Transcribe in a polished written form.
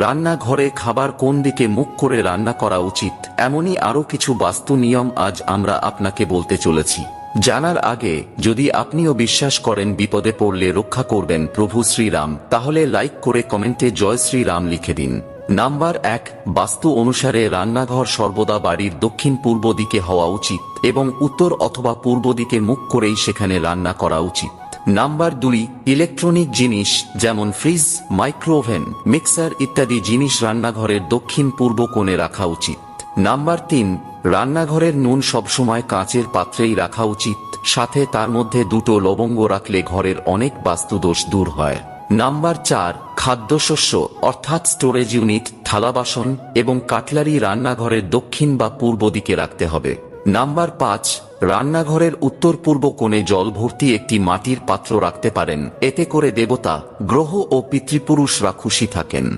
রান্নাঘরে খাবার কোন দিকে মুখ করে রান্না করা উচিত, এমনই আরো কিছু বাস্তু নিয়ম আজ আমরা আপনাকে বলতে চলেছি। জানার আগে যদি আপনিও বিশ্বাস করেন বিপদে পড়লে রক্ষা করবেন প্রভু শ্রীরাম, তাহলে লাইক করে কমেন্টে জয় শ্রীরাম লিখে দিন। নাম্বার 1, বাস্তু অনুসারে রান্নাঘর সর্বদা বাড়ির দক্ষিণ পূর্ব দিকে হওয়া উচিত এবং উত্তর অথবা পূর্ব দিকে মুখ করেই সেখানে রান্না করা উচিত। নাম্বার 2, ইলেকট্রনিক জিনিস যেমন ফ্রিজ, মাইক্রোওভেন, মিক্সার ইত্যাদি জিনিস রান্নাঘরের দক্ষিণ পূর্ব কোণে রাখা উচিত। নাম্বার 3, রান্নাঘরের নুন সবসময় কাঁচের পাত্রেই রাখা উচিত, সাথে তার মধ্যে 2টো লবঙ্গ রাখলে ঘরের অনেক বাস্তুদোষ দূর হয়। নাম্বার 4, খাদ্যশস্য অর্থাৎ স্টোরেজ ইউনিট, থালা বাসন এবং কাটলারি রান্নাঘরের দক্ষিণ বা পূর্ব দিকে রাখতে হবে। নাম্বার 5, রান্নাঘরের উত্তর পূর্ব কোণে জল ভর্তি একটি মাটির পাত্র রাখতে পারেন, এতে করে দেবতা, গ্রহ ও পিতৃপুরুষরা খুশি থাকেন।